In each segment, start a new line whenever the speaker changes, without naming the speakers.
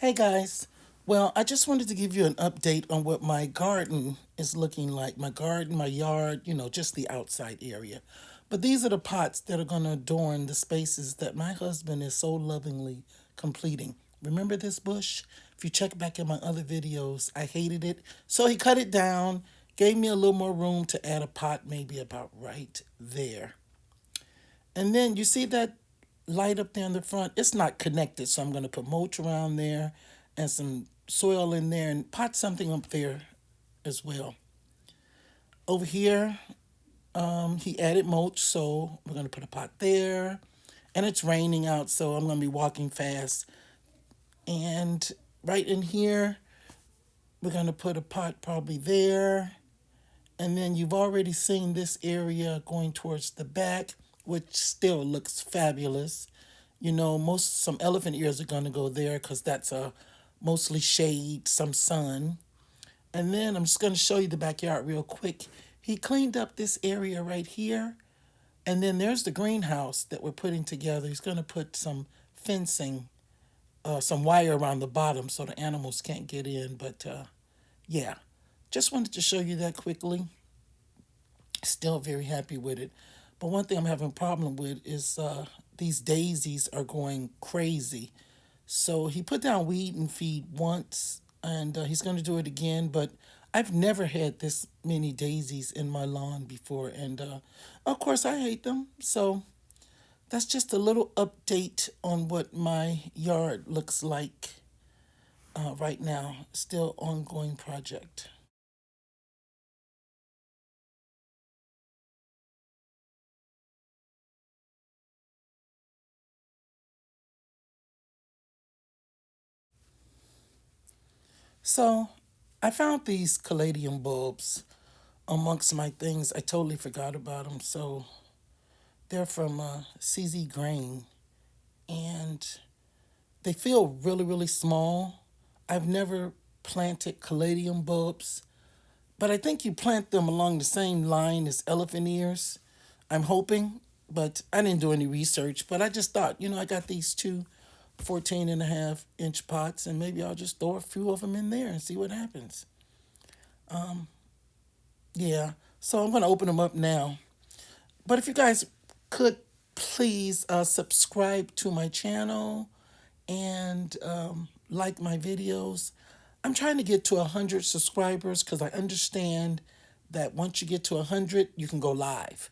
Hey guys. Well, I just wanted to give you an update on what my garden is looking like. My garden, my yard, just the outside area. But these are the pots that are going to adorn the spaces that my husband is so lovingly completing. Remember this bush? If you check back in my other videos, I hated it. So he cut it down, gave me a little more room to add a pot, maybe about right there. And then you see that light up there in the front? It's not connected, so I'm going to put mulch around there and some soil in there and pot something up there as well. Over here, he added mulch, so we're going to put a pot there. And it's raining out, so I'm going to be walking fast. And right in here, we're going to put a pot probably there. And then you've already seen this area going towards the back, which still looks fabulous. Some elephant ears are going to go there because that's a mostly shade, some sun. And then I'm just going to show you the backyard real quick. He cleaned up this area right here. And then there's the greenhouse that we're putting together. He's going to put some fencing, some wire around the bottom so the animals can't get in. But yeah, just wanted to show you that quickly. Still very happy with it. But one thing I'm having a problem with is these daisies are going crazy. So he put down weed and feed once, and he's going to do it again. But I've never had this many daisies in my lawn before, and of course I hate them. So that's just a little update on what my yard looks like right now. Still ongoing project. So I found these caladium bulbs amongst my things. I totally forgot about them. So they're from CZ Grain, and they feel really, really small. I've never planted caladium bulbs, but I think you plant them along the same line as elephant ears. I'm hoping, but I didn't do any research. But I just thought, I got these two 14.5-inch pots, and maybe I'll just throw a few of them in there and see what happens. Yeah, so I'm going to open them up now. But if you guys could please subscribe to my channel and like my videos. I'm trying to get to 100 subscribers because I understand that once you get to 100, you can go live.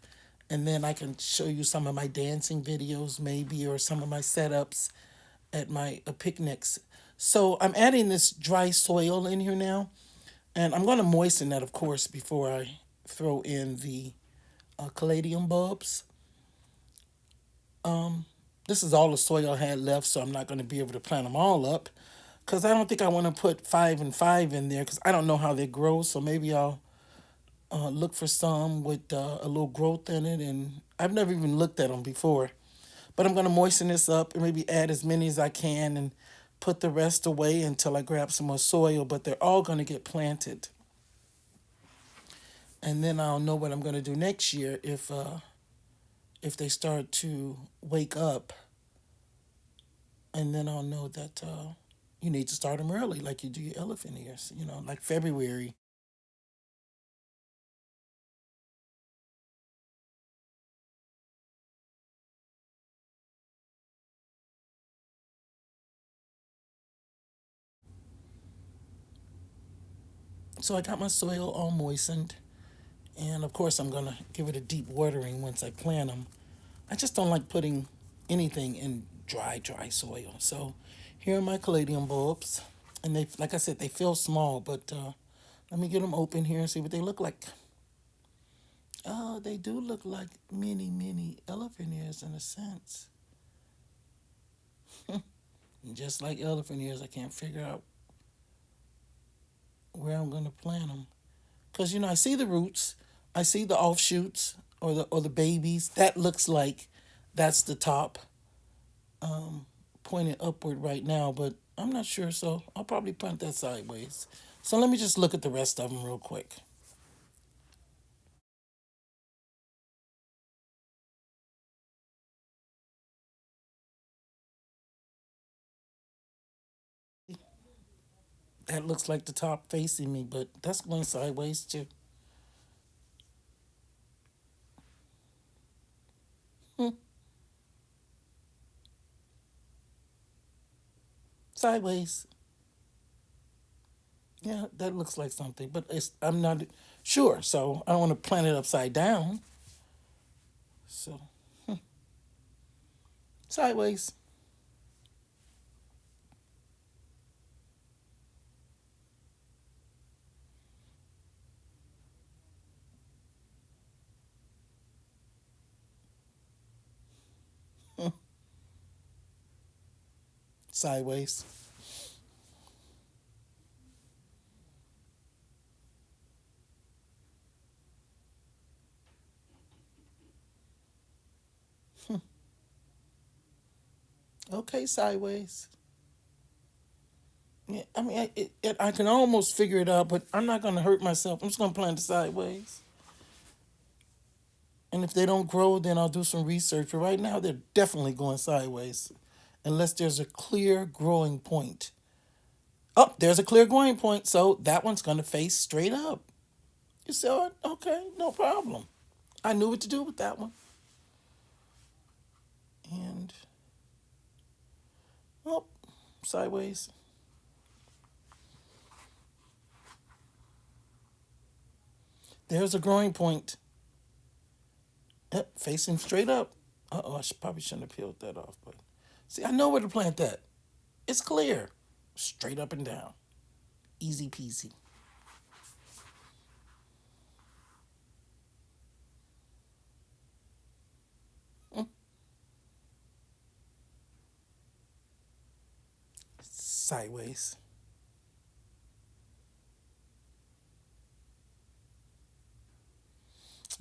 And then I can show you some of my dancing videos, maybe, or some of my setups at my picnics. So I'm adding this dry soil in here now. And I'm going to moisten that, of course, before I throw in the caladium bulbs. This is all the soil I had left, so I'm not going to be able to plant them all up because I don't think I want to put 5 and 5 in there because I don't know how they grow. So maybe I'll look for some with a little growth in it, and I've never even looked at them before. But I'm going to moisten this up and maybe add as many as I can and put the rest away until I grab some more soil. But they're all going to get planted, and then I'll know what I'm going to do next year if they start to wake up, and then I'll know that you need to start them early, like you do your elephant ears. Like February. So I got my soil all moistened, and of course I'm gonna give it a deep watering once I plant them. I just don't like putting anything in dry soil. So here are my caladium bulbs, and they, like I said, they feel small, but let me get them open here and see what they look like. Oh, they do look like mini elephant ears in a sense. Just like elephant ears, I can't figure out where I'm gonna plant them. Cause I see the roots, I see the offshoots or the babies. That looks like that's the top, pointing upward right now, but I'm not sure. So I'll probably plant that sideways. So let me just look at the rest of them real quick. That looks like the top facing me, but that's going sideways too. Hmm, sideways. Yeah, that looks like something, but I'm not sure, so I don't want to plant it upside down. So sideways. Hmm, sideways. Okay, sideways. Yeah, I mean, I can almost figure it out, but I'm not going to hurt myself. I'm just going to plant it sideways. And if they don't grow, then I'll do some research. But right now, they're definitely going sideways, unless there's a clear growing point. Oh, there's a clear growing point, so that one's going to face straight up. You saw it? Okay, no problem. I knew what to do with that one. And, oh, sideways. There's a growing point. Yep, facing straight up. Uh oh, probably shouldn't have peeled that off, but see, I know where to plant that. It's clear. Straight up and down. Easy peasy. Mm, sideways.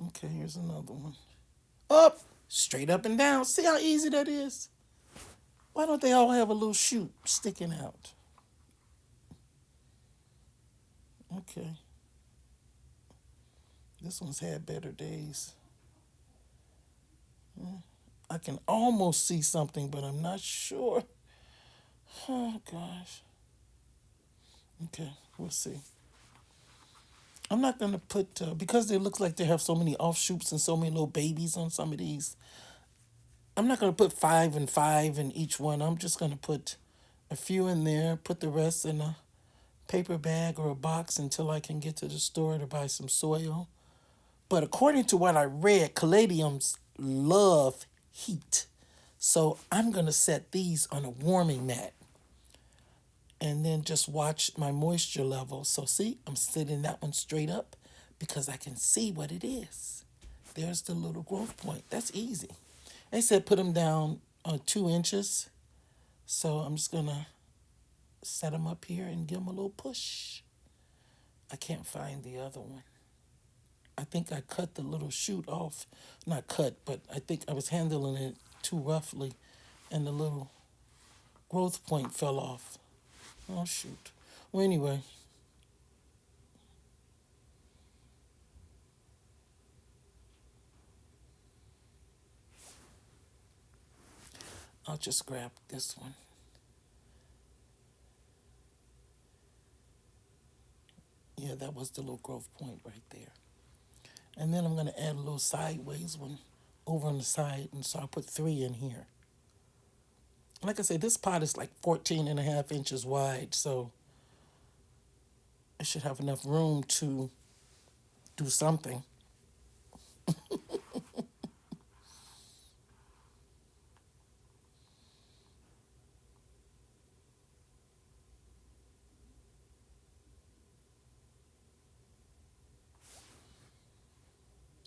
Okay, here's another one. Up, straight up and down. See how easy that is? Why don't they all have a little shoot sticking out? Okay, this one's had better days. I can almost see something, but I'm not sure. Oh gosh. Okay, we'll see. I'm not gonna put because they look like they have so many offshoots and so many little babies on some of these. I'm not gonna put 5 and 5 in each one. I'm just gonna put a few in there, put the rest in a paper bag or a box until I can get to the store to buy some soil. But according to what I read, caladiums love heat. So I'm gonna set these on a warming mat and then just watch my moisture level. So see, I'm sitting that one straight up because I can see what it is. There's the little growth point. That's easy. They said put them down 2 inches. So I'm just gonna set them up here and give them a little push. I can't find the other one. I think I cut the little shoot off. Not cut, but I think I was handling it too roughly and the little growth point fell off. Oh, shoot. Well, anyway, I'll just grab this one. Yeah, that was the little growth point right there. And then I'm going to add a little sideways one over on the side. And so I'll put 3 in here. Like I said, this pot is like 14 and a half inches wide. So it should have enough room to do something.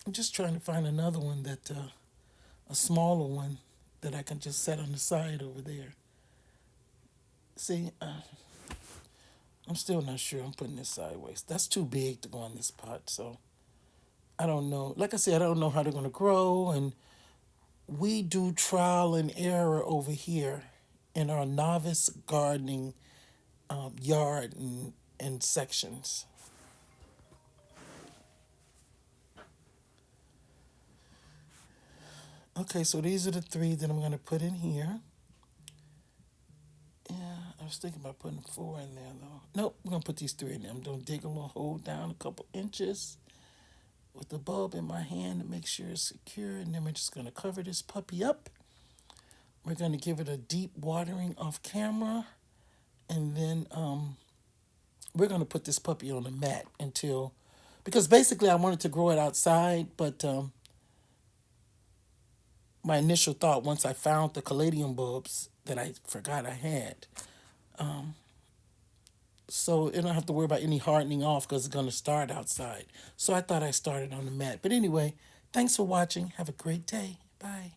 I'm just trying to find another one that, a smaller one that I can just set on the side over there. See, I'm still not sure I'm putting this sideways. That's too big to go in this pot, so I don't know. Like I said, I don't know how they're going to grow, and we do trial and error over here in our novice gardening yard and sections. Okay, so these are the 3 that I'm going to put in here. Yeah, I was thinking about putting 4 in there though. Nope, we're gonna put these 3 in there. I'm gonna dig a little hole down a couple inches with the bulb in my hand to make sure it's secure, and then we're just gonna cover this puppy up. We're gonna give it a deep watering off camera, and then we're gonna put this puppy on the mat until, because basically I wanted to grow it outside, but my initial thought once I found the caladium bulbs that I forgot I had, so I don't have to worry about any hardening off because it's going to start outside. So I thought I started on the mat. But anyway, thanks for watching. Have a great day. Bye.